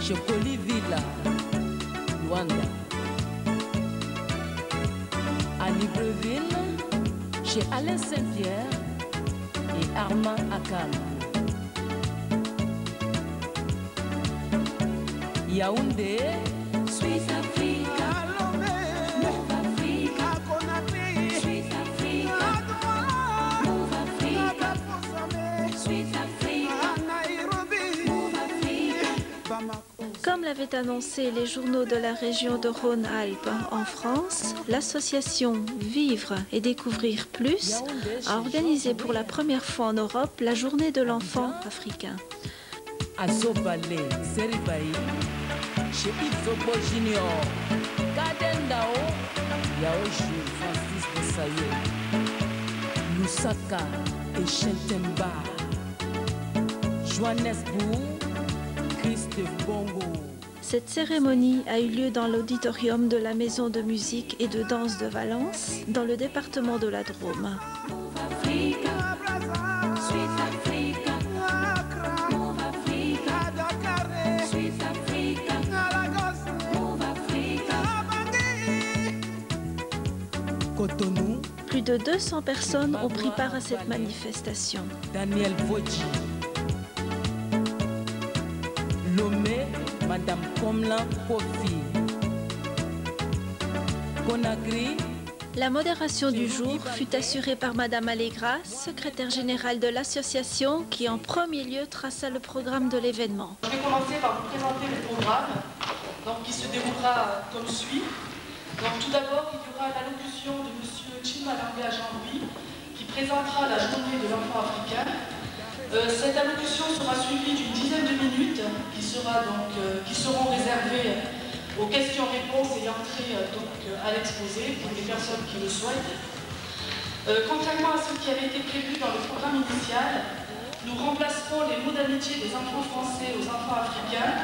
chez Colivilla, Luanda. À Libreville, chez Alain Saint-Pierre et Armand Akam. Yaoundé, Sweet Africa, Move Africa, Sweet Africa, Move Africa, Sweet Africa, Move Africa. Comme l'avaient annoncé les journaux de la région de Rhône-Alpes en France, l'association Vivre et Découvrir Plus a organisé pour la première fois en Europe la journée de l'enfant africain. À Zobale, Zeribaï, chez Izobo Junior, Kadendao, Yaoji, Francis Boussaye, Lusaka et Chentemba, Johannesburg, Christophe Bongo. Cette cérémonie a eu lieu dans l'auditorium de la Maison de musique et de danse de Valence, dans le département de la Drôme. Plus de 200 personnes ont pris part à cette manifestation. Daniel Vodji, Lomé, Madame Komlan Kofi, Conakry. La modération du jour fut assurée par Madame Allegras, secrétaire générale de l'association, qui en premier lieu traça le programme de l'événement. Je vais commencer par vous présenter le programme, qui se déroulera comme suit. Donc, tout d'abord, il y aura l'allocution de M. Chimbalanga Jean-Louis, qui présentera la journée de l'enfant africain. Cette allocution sera suivie d'une dizaine de minutes qui seront réservées aux questions-réponses ayant trait à l'exposé pour les personnes qui le souhaitent. Contrairement à ce qui avait été prévu dans le programme initial, nous remplacerons les mots d'amitié des enfants français aux enfants africains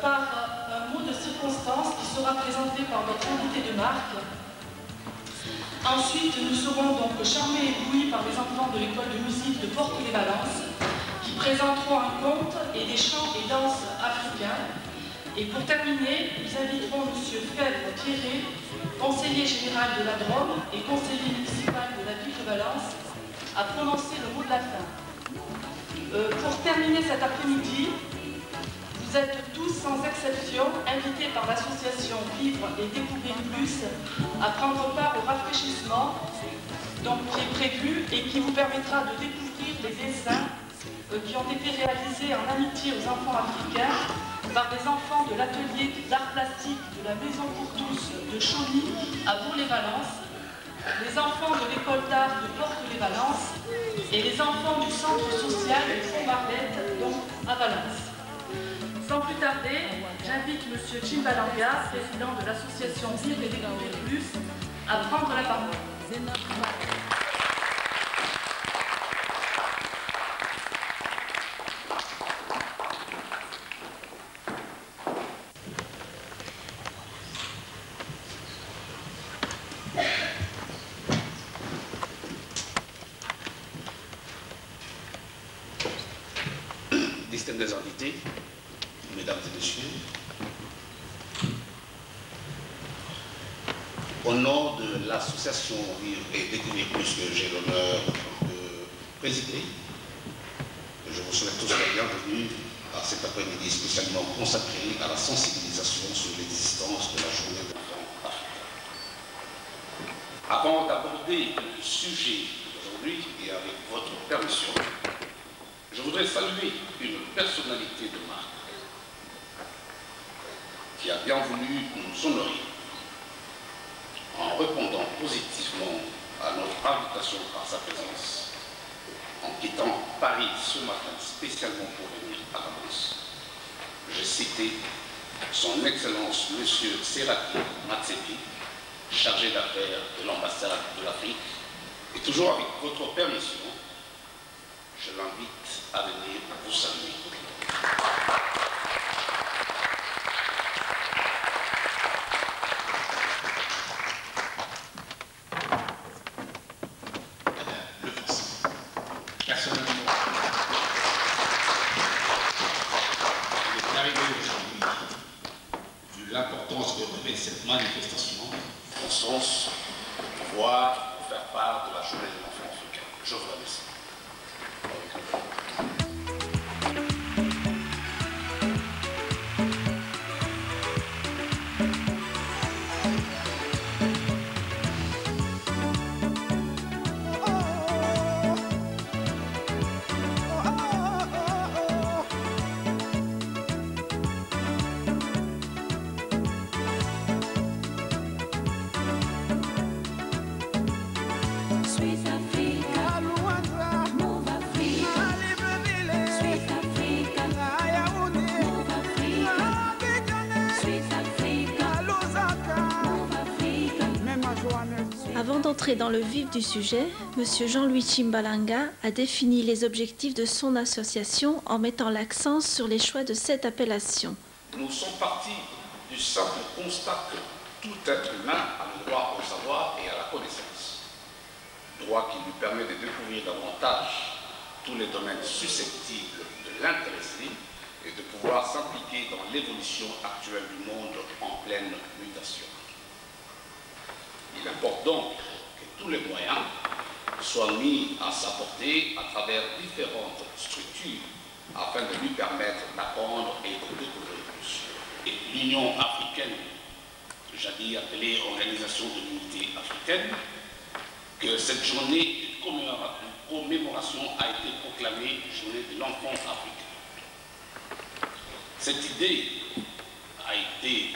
par un mot de circonstance qui sera présenté par notre invité de marque. Ensuite, nous serons donc charmés et éblouis par les enfants de l'école de musique de Porte-les-Valences qui présenteront un conte et des chants et danses africains. Et pour terminer, nous inviterons M. Fèvre Thierry, conseiller général de la Drôme et conseiller municipal de la ville de Valence, à prononcer le mot de la fin. Pour terminer cet après-midi, vous êtes tous sans exception invités par l'association Vivre et Découvrir Plus à prendre part au rafraîchissement qui est prévu et qui vous permettra de découvrir les dessins qui ont été réalisés en amitié aux enfants africains par des enfants de l'atelier d'art plastique de la Maison pour tous de Chauny à Bourg-les-Valences, les enfants de l'école d'art de Porte-les-Valences et les enfants du centre social de Font-Barlette, donc à Valence. Sans plus tarder, j'invite M. Chimbalanga, président de l'association Vivre et Découvrir Plus, à prendre la parole. Distingués invités, mesdames et messieurs, au nom de l'association Vivre et Découvrir Plus que j'ai l'honneur de présider, je vous souhaite tous la bienvenue à cet après-midi spécialement consacré à la sensibilisation sur l'existence de la journée de l'enfant africain. Avant d'aborder le sujet d'aujourd'hui et avec votre permission, je voudrais saluer une personnalité de marque qui a bien voulu nous honorer en répondant positivement à notre invitation par sa présence, en quittant Paris ce matin spécialement pour venir à Valence. J'ai cité son Excellence Monsieur Seraki Matsepi, chargé d'affaires de l'ambassade de l'Afrique, et toujours avec votre permission, je l'invite à venir vous saluer. Le français. Personnellement, il est arrivé aujourd'hui manifestation, en sens de pouvoir faire part de la journée de l'enfant africain. Je vous remercie. Avant d'entrer dans le vif du sujet, M. Jean-Louis Tchimbalanga a défini les objectifs de son association en mettant l'accent sur les choix de cette appellation. Nous sommes partis du simple constat que tout être humain a le droit au savoir et à la connaissance. Droit qui lui permet de découvrir davantage tous les domaines susceptibles de l'intéresser et de pouvoir s'impliquer dans l'évolution actuelle du monde en pleine mutation. Il importe donc que tous les moyens soient mis à sa portée à travers différentes structures afin de lui permettre d'apprendre et de découvrir plus. Et l'Union africaine, jadis appelée Organisation de l'Unité africaine, que cette journée de commémoration a été proclamée Journée de l'enfant africain. Cette idée a été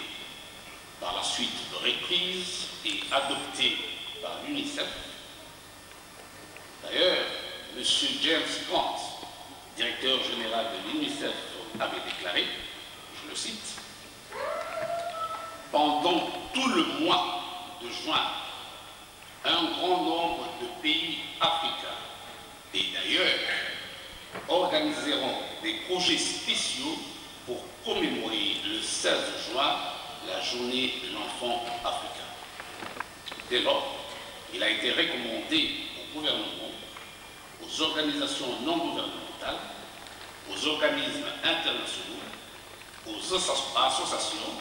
par la suite reprise et adoptée par l'UNICEF. D'ailleurs, M. James Grant, directeur général de l'UNICEF, avait déclaré, je le cite, « Pendant tout le mois de juin, un grand nombre de pays africains et d'ailleurs organiseront des projets spéciaux pour commémorer le 16 juin la journée de l'enfant africain. » Dès lors, il a été recommandé au gouvernement, aux organisations non gouvernementales, aux organismes internationaux, aux associations,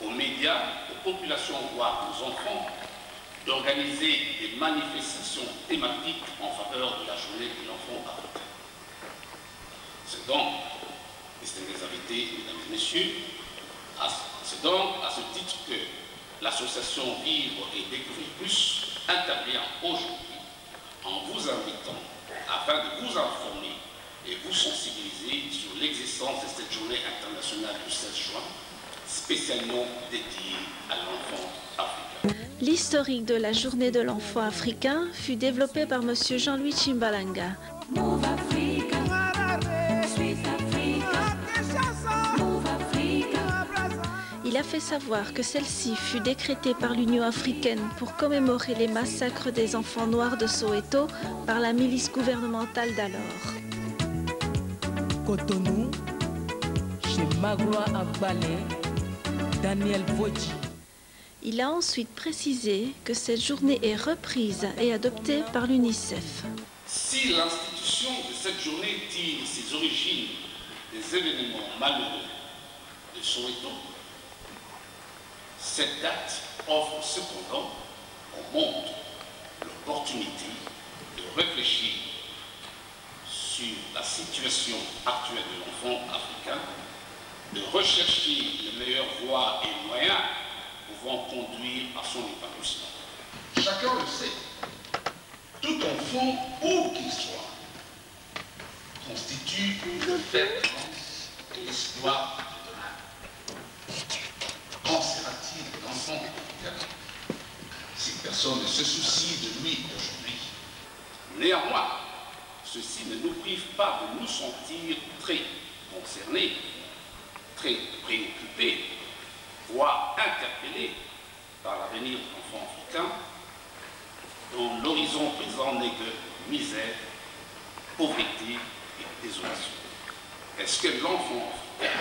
aux médias, aux populations, voire aux enfants, d'organiser des manifestations thématiques en faveur de la journée de l'enfant africain. C'est donc, distingués invités, mesdames et messieurs, c'est donc à ce titre que l'association Vivre et Découvrir Plus intervient aujourd'hui en vous invitant afin de vous informer et vous sensibiliser sur l'existence de cette journée internationale du 16 juin, spécialement dédiée à l'enfant africain. L'historique de la journée de l'enfant africain fut développé par M. Jean-Louis Tchimbalanga. Il a fait savoir que celle-ci fut décrétée par l'Union africaine pour commémorer les massacres des enfants noirs de Soweto par la milice gouvernementale d'alors. Cotonou, chez Magloire Agbale, Daniel Vodji. Il a ensuite précisé que cette journée est reprise et adoptée par l'UNICEF. Si l'institution de cette journée tire ses origines des événements malheureux de Soweto, cette date offre cependant au monde l'opportunité de réfléchir sur la situation actuelle de l'enfant africain, de rechercher les meilleures voies et moyens pouvant conduire à son épanouissement. Chacun le sait, tout enfant, où qu'il soit, constitue une référence de l'espoir de demain. Qu'en sera-t-il de l'enfant africain si personne ne se soucie de lui aujourd'hui? Néanmoins, ceci ne nous prive pas de nous sentir très concernés, très préoccupés, voire interpellés par l'avenir de l'enfant africain, dont l'horizon présent n'est que misère, pauvreté et désolation. Est-ce que l'enfant africain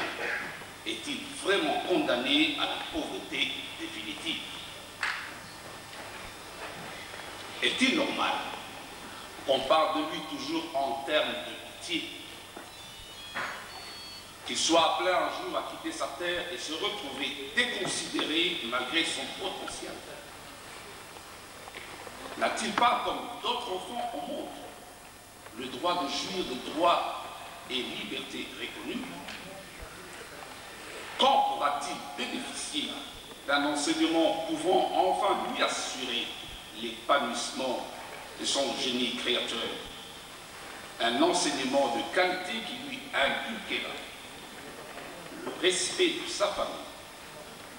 est-il vraiment condamné à la pauvreté définitive? Est-il normal qu'on parle de lui toujours en termes de pitié? qu'il soit appelé un jour à quitter sa terre et se retrouver déconsidéré malgré son potentiel. N'a-t-il pas, comme d'autres enfants au monde, le droit de jouir de droits et libertés reconnus? Quand pourra-t-il bénéficier d'un enseignement pouvant enfin lui assurer l'épanouissement de son génie créateur? Un enseignement de qualité qui lui inculquera le respect de sa famille,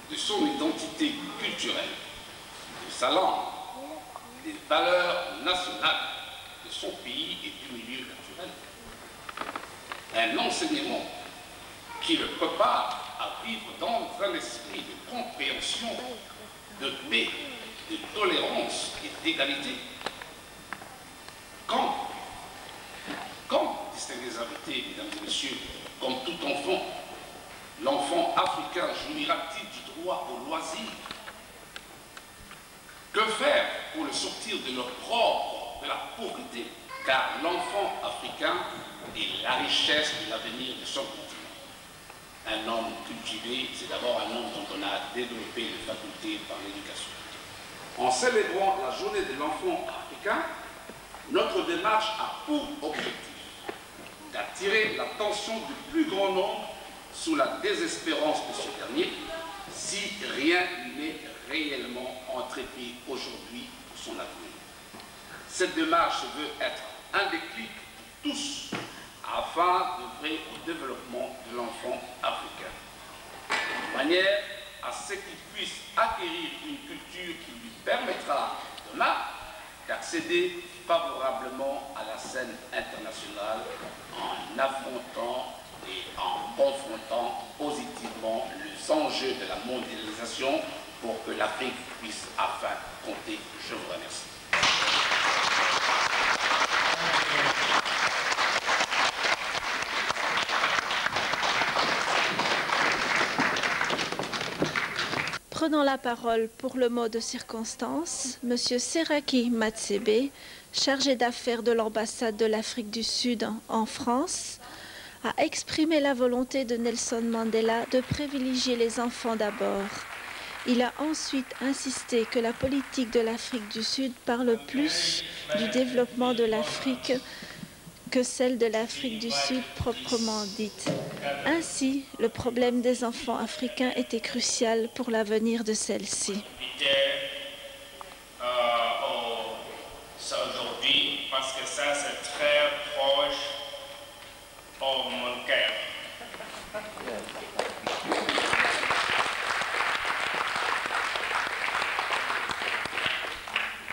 de son identité culturelle, de sa langue, des valeurs nationales de son pays et du milieu naturel. Un enseignement qui le prépare à vivre dans un esprit de compréhension, de paix, de tolérance et d'égalité. Quand, distingués invités, mesdames et messieurs, comme tout enfant, l'enfant africain jouira-t-il du droit au loisir? Que faire pour le sortir de l'opprobre, de la pauvreté? Car l'enfant africain est la richesse de l'avenir de son continent. Un homme cultivé, c'est d'abord un homme dont on a développé les facultés par l'éducation. En célébrant la journée de l'enfant africain, notre démarche a pour objectif d'attirer l'attention du plus grand nombre sur la désespérance de ce dernier si rien n'est réellement entrepris aujourd'hui pour son avenir. Cette démarche veut être un déclic pour tous afin d'œuvrer au développement de l'enfant africain, de manière à ce qu'il puisse acquérir une culture qui lui permettra demain d'accéder favorablement à la scène internationale en affrontant et en confrontant positivement les enjeux de la mondialisation pour que l'Afrique puisse enfin compter. Je vous remercie. Prenant la parole pour le mot de circonstance, M. Seraki Matsebe, chargé d'affaires de l'ambassade de l'Afrique du Sud en France, a exprimé la volonté de Nelson Mandela de privilégier les enfants d'abord. Il a ensuite insisté que la politique de l'Afrique du Sud parle plus du développement de l'Afrique que celle de l'Afrique du Sud proprement dite. Ainsi, le problème des enfants africains était crucial pour l'avenir de celle-ci. Aujourd'hui, parce que ça, c'est très proche de mon cœur.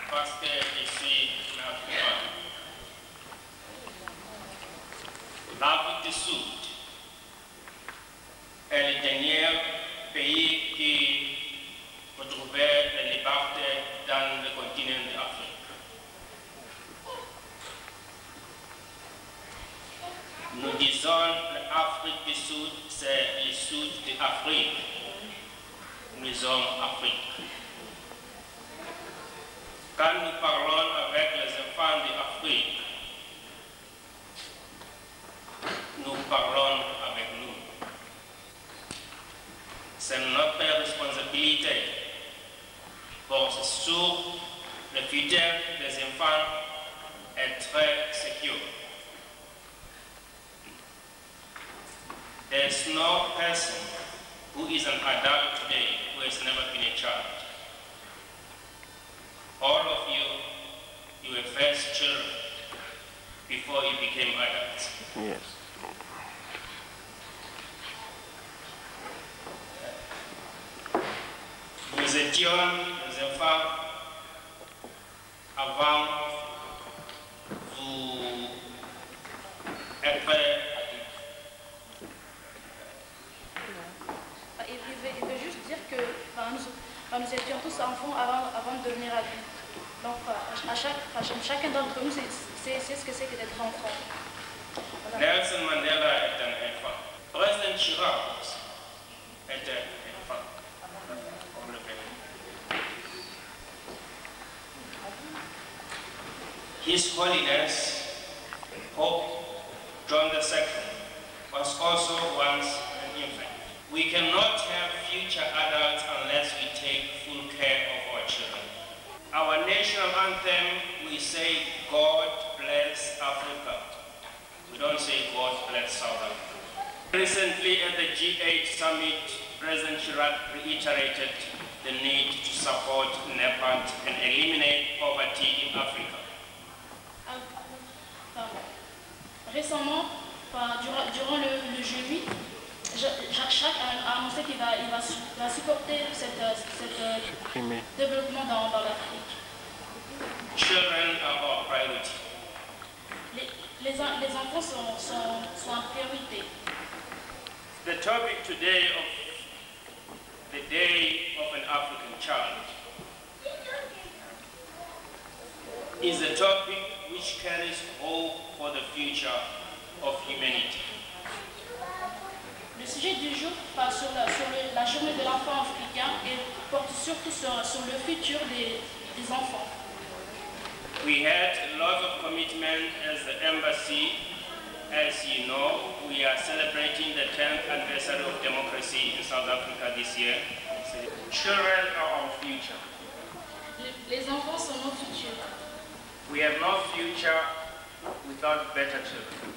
Parce que je suis africain. L'Afrique du Sud est le dernier pays qui retrouvait la liberté dans le continent d'Afrique. Nous disons que l'Afrique du Sud, c'est le sud de l'Afrique. Nous sommes Afrique. Quand nous parlons avec les enfants d'Afrique, nous parlons avec nous. C'est notre responsabilité pour sûr le futur des enfants est très sécure. There's no person who is an adult today who has never been a child. All of you were first children before you became adults. Yes. Nous étions des enfants avant vous être adultes. Il veut juste dire que nous étions tous enfants avant de devenir adultes. Donc chacun d'entre nous, c'est ce que c'est que d'être enfant. Voilà. Nelson Mandela est un enfant. Président Chirac est un enfant. Comme le pays. His Holiness Pope John II was also once an infant. We cannot have future adults unless we take full care of our children. Our national anthem, we say, God bless Africa. We don't say God bless South Africa. Recently at the G8 summit, President Chirac reiterated the need to support NEPAD and eliminate poverty in Africa. Récemment, durant le G8, Chirac a annoncé qu'il va supporter ce développement dans l'Afrique. Children are our priority. Les enfants sont en priorité. The topic today of the Day of an African Child is a topic which carries hope for the future of humanity. Le sujet du jour parle sur la journée de l'enfant africain et porte surtout sur le futur des enfants. We had a lot of commitment as the embassy. As you know, we are celebrating the 10th anniversary of democracy in South Africa this year. Children are our future. Les enfants sont nos futurs. We have no future without better children.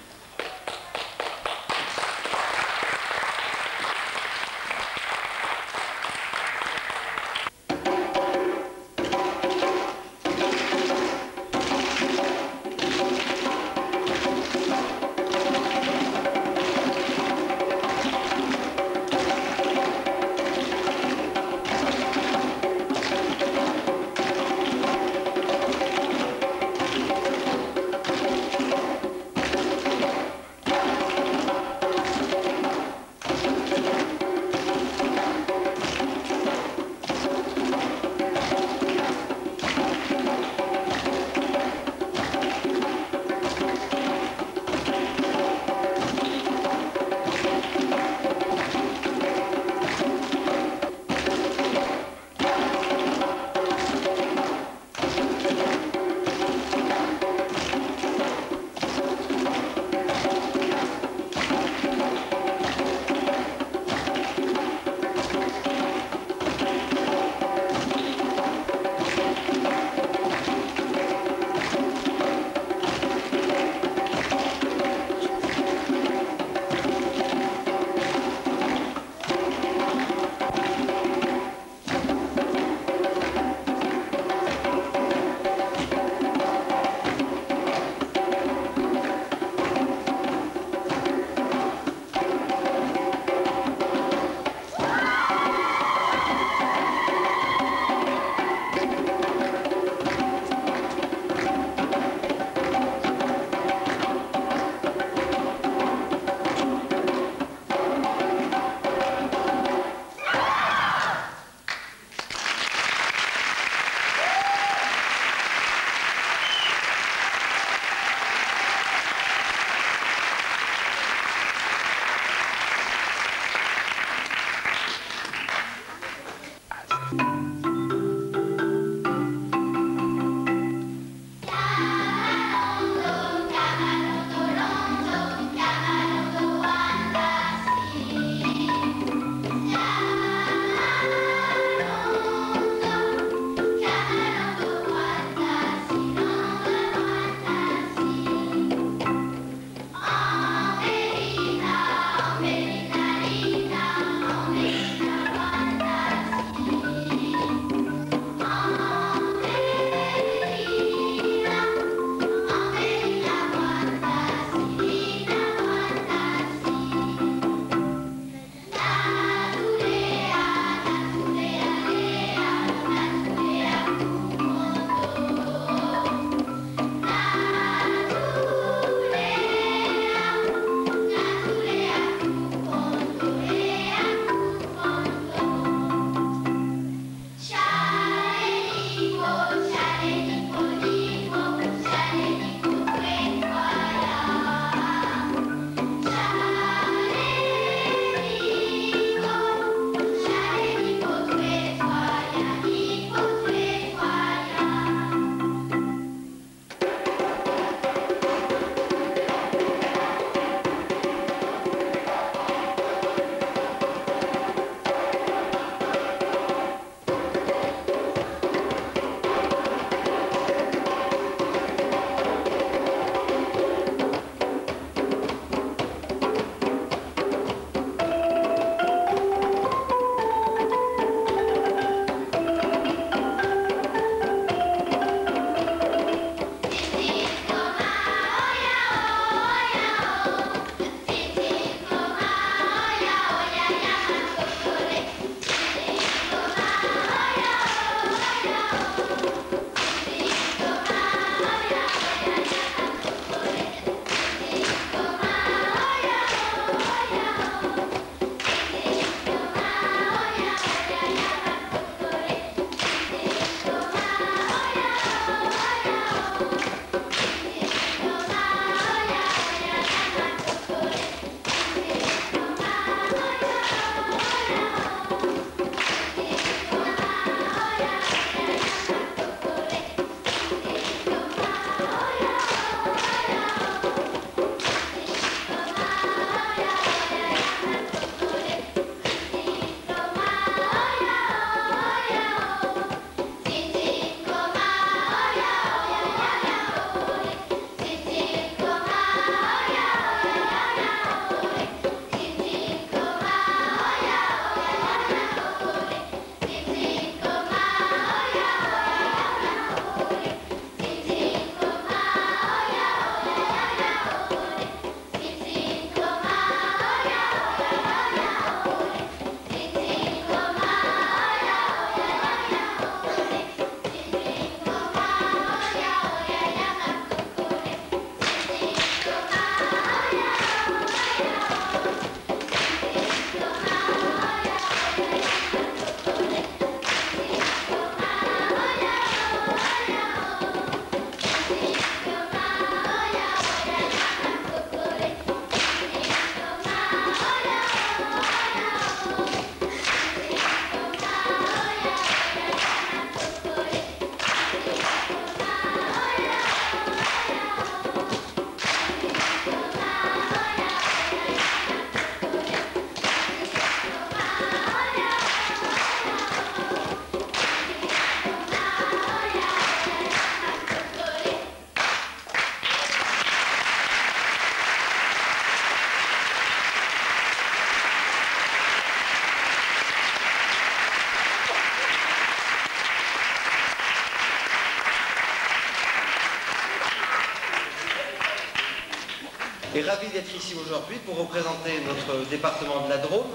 et ravi d'être ici aujourd'hui pour représenter notre département de la Drôme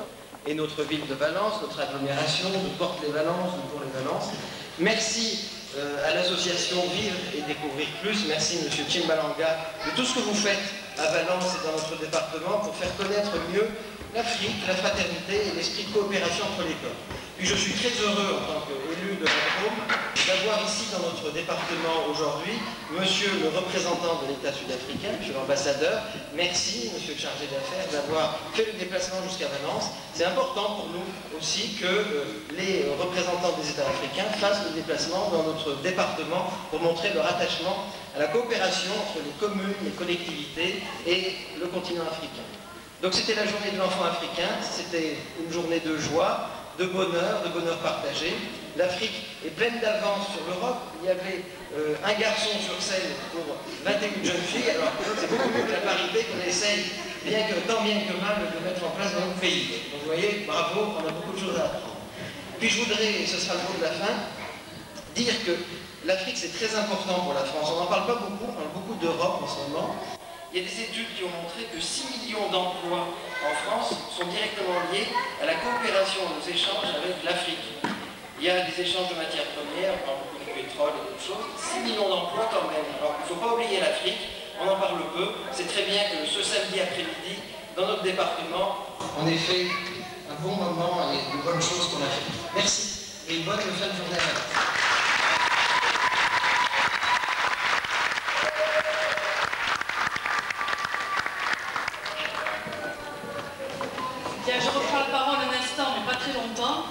et notre ville de Valence, notre agglomération de Portes-les-Valences, de Tours-les-Valences. Merci à l'association Vivre et Découvrir Plus, merci M. Chimbalanga de tout ce que vous faites à Valence et dans notre département pour faire connaître mieux l'Afrique, la fraternité et l'esprit de coopération entre les peuples. Puis je suis très heureux en tant qu'élu de la Drôme d'avoir ici dans notre département aujourd'hui monsieur le représentant de l'État sud-africain, monsieur l'ambassadeur. Merci monsieur le chargé d'affaires d'avoir fait le déplacement jusqu'à Valence. C'est important pour nous aussi que les représentants des États africains fassent le déplacement dans notre département pour montrer leur attachement à la coopération entre les communes, les collectivités et le continent africain. Donc c'était la journée de l'enfant africain, c'était une journée de joie, de bonheur partagé. L'Afrique est pleine d'avance sur l'Europe. Il y avait un garçon sur scène pour 21 jeunes filles. Alors c'est beaucoup mieux que la parité qu'on essaye, tant bien que mal, de mettre en place dans notre pays. Donc vous voyez, bravo, on a beaucoup de choses à apprendre. Puis je voudrais, et ce sera le mot de la fin, dire que l'Afrique c'est très important pour la France. On n'en parle pas beaucoup, on parle beaucoup d'Europe en ce moment. Il y a des études qui ont montré que 6 millions d'emplois en France sont directement liés à la coopération, aux échanges avec l'Afrique. Il y a des échanges de matières premières, on parle beaucoup du pétrole et d'autres choses. 6 millions d'emplois quand même. Alors il ne faut pas oublier l'Afrique, on en parle peu. C'est très bien que ce samedi après-midi, dans notre département, on ait fait un bon moment et de bonnes choses qu'on a fait. Merci et une bonne fin de journée à vous. Bien, je reprends la parole un instant, mais pas très longtemps,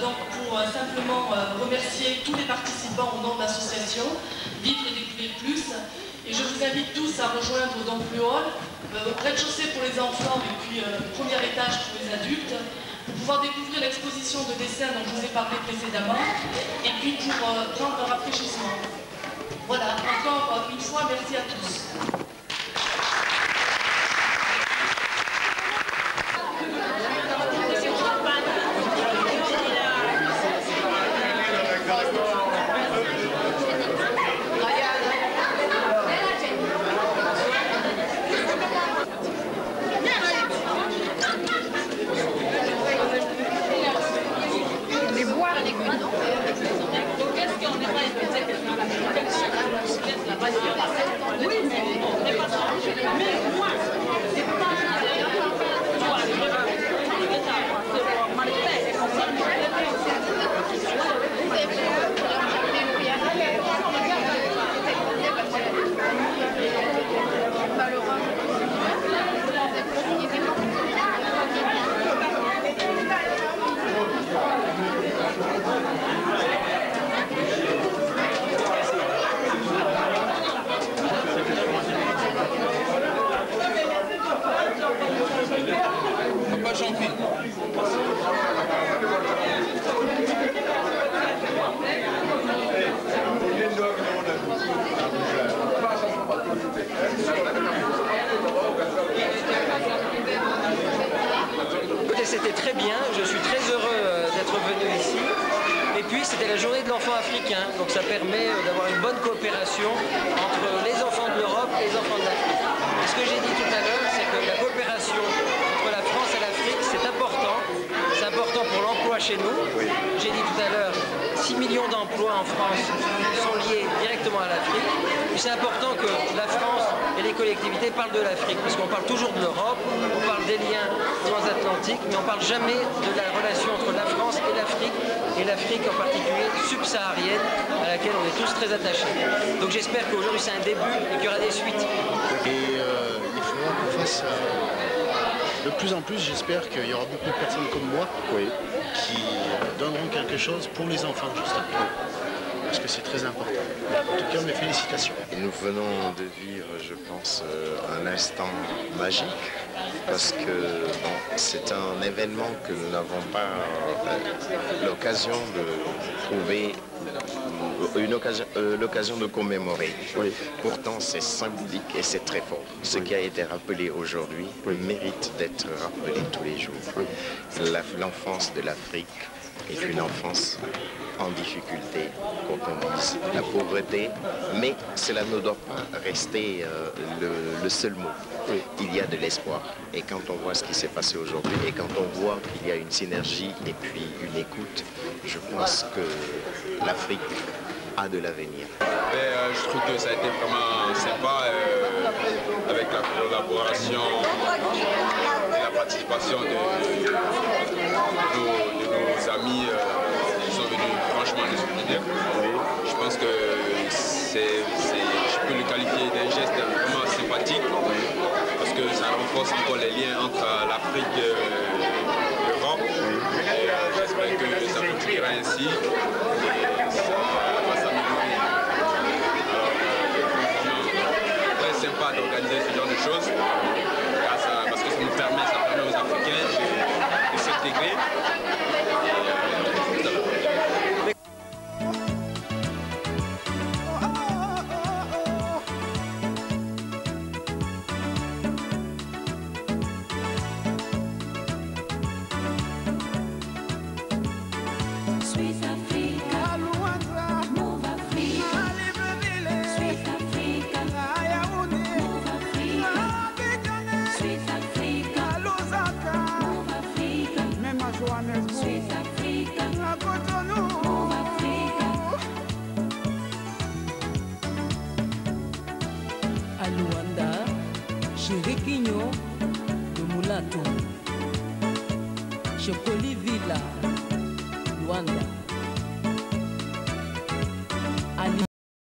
donc pour simplement remercier tous les participants au nom de l'association Vivre et Découvrir Plus. Et je vous invite tous à rejoindre donc le hall, au rez-de-chaussée pour les enfants et puis premier étage pour les adultes, pour pouvoir découvrir l'exposition de dessins dont je vous ai parlé précédemment, et puis pour prendre un rafraîchissement. Voilà, encore une fois, merci à tous. C'était très bien, je suis très heureux d'être venu ici. Et puis c'était la journée de l'enfant africain, donc ça permet d'avoir une bonne coopération entre les enfants de l'Europe et les enfants de l'Afrique. Et ce que j'ai dit tout à l'heure, c'est que la coopération entre la France et l'Afrique, c'est important. C'est important pour l'emploi chez nous. J'ai dit tout à l'heure, 6 millions d'emplois en France sont liés directement à l'Afrique. Et c'est important que la France et les collectivités parlent de l'Afrique, parce qu'on parle toujours de l'Europe, on parle des liens transatlantiques, mais on ne parle jamais de la relation entre la France et l'Afrique en particulier subsaharienne, à laquelle on est tous très attachés. Donc j'espère qu'aujourd'hui c'est un début et qu'il y aura des suites. Et il faudra qu'on fasse... de plus en plus, j'espère qu'il y aura beaucoup de personnes comme moi qui donneront quelque chose pour les enfants, justement. Parce que c'est très important. En tout cas, mes félicitations. Nous venons de vivre, je pense, un instant magique, parce que bon, c'est un événement que nous n'avons pas l'occasion de trouver, l'occasion de commémorer. Pourtant, c'est symbolique et c'est très fort. Ce qui a été rappelé aujourd'hui mérite d'être rappelé tous les jours. L'enfance de l'Afrique, est une enfance en difficulté, quand on dise la pauvreté, mais cela ne doit pas rester le seul mot. Oui. Il y a de l'espoir. Et quand on voit ce qui s'est passé aujourd'hui, et quand on voit qu'il y a une synergie et puis une écoute, je pense que l'Afrique a de l'avenir. Je trouve que ça a été vraiment sympa avec la collaboration et la participation de nos amis qui sont venus franchement nous soutenir. Je pense que je peux le qualifier d'un geste vraiment sympathique parce que ça renforce encore les liens entre l'Afrique et l'Europe. J'espère que ça continuera ainsi. Sympa d'organiser ce genre de choses parce que ça permet aux Africains de s'intégrer. À Luanda, chez Riquinho de Mulato, chez Colivilla, Luanda.